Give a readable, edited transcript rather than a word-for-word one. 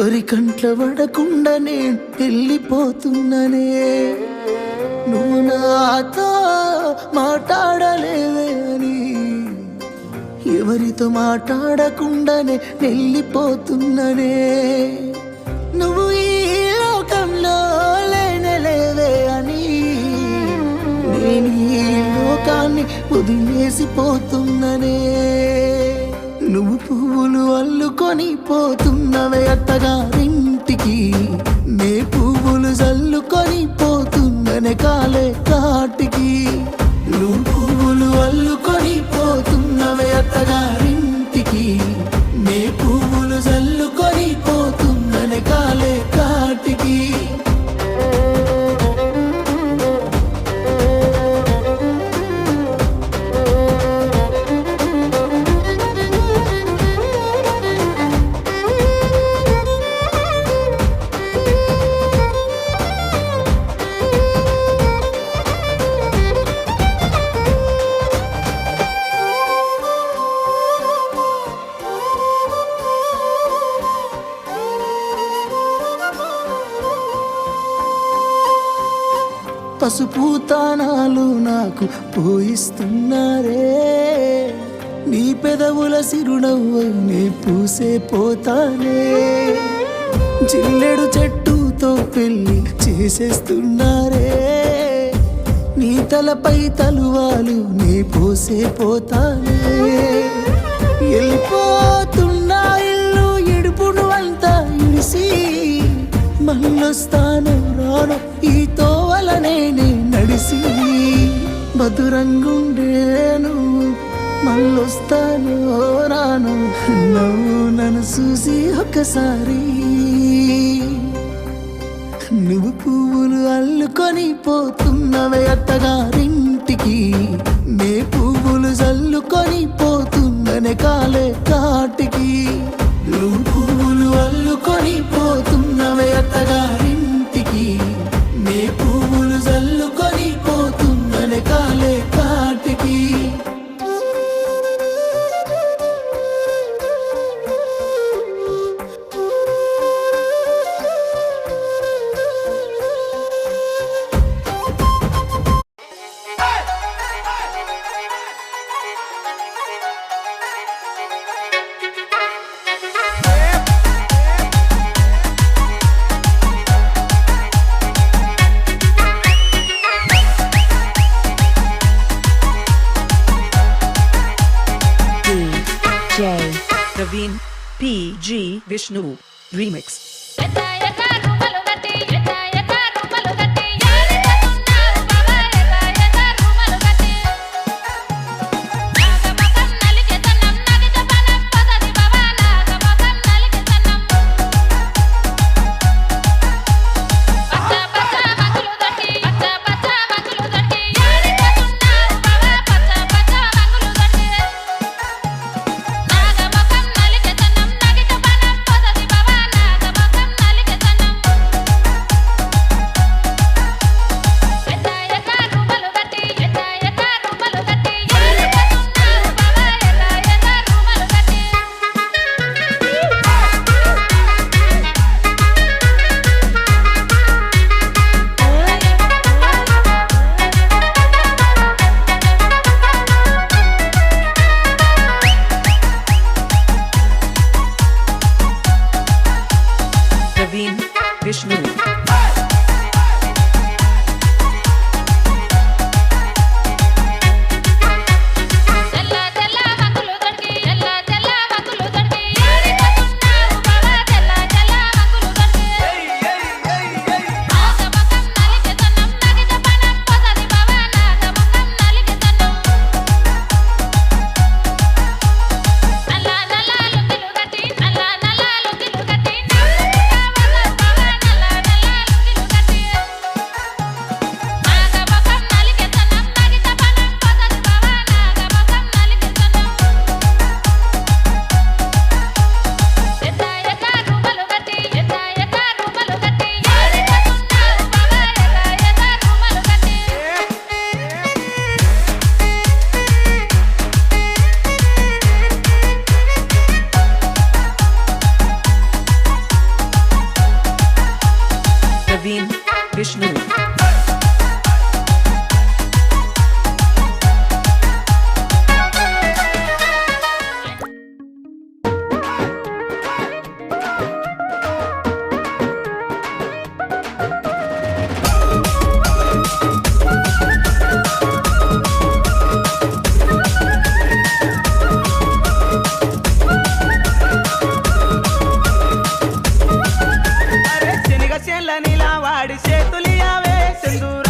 ఎవరి కంట్ల పడకుండా నేను వెళ్ళిపోతున్ననే. నువ్వు నాతో మాట్లాడలేవే అని ఎవరితో మాట్లాడకుండానే వెళ్ళిపోతున్ననే. నువ్వు ఈ లోకంలో లేనలేవే అని నేను ఈ లోకాన్ని వదిలేసిపోతున్ననే. నువ్వు పువ్వులు అల్లుకొని పోతున్నవే అత్తగారింటికి, నే పువ్వులు జల్లుకొని పోతున్ననే కాలే కాటికి. నువ్వు పువ్వులు అల్లుకొని పోతున్నవే అత్తగారింటికి, నే పువ్వులు జల్లుకొని పోతున్ననే కాలే కాటికి. పసుపు తానాలు నాకు పోయిస్తున్నారే, నీ పెదవుల సిరునవ్వు నే పూసే పోతానే. జిల్లెడు చెట్టుతో పెళ్లి చేసేస్తున్నారే, నీ తలపై తలువాలు నే పోసే పోతానే. వెళ్ళిపోతున్నా ఇల్లు ఇడుపును అంతా ఇడిసి, మళ్ళొస్తాను రాను ఈ తోవలనే నడిసి. మధురంగుండేను మళ్ళొస్తాను రాను, నవ్వు నన్ను చూసి ఒక్కసారి. నువ్వు పువ్వులు అల్లుకొని పోతున్నవే అత్తగారింటికి, నే పువ్వులు జల్లుకొని పోతున్ననే కాలే కాటికి. నువ్వు పువ్వులు అల్లుకొని పోతున్నవే అత్తగారింటికి, నే పువ్వులు జల్లుకొని పోతున్ననే కాలే కాటికి. Praveen PG Vishnu Remix. Praveen Vishnu. Vishnu. శనగ చేన్ల నీలా వాడి చేతులియావే సింధూర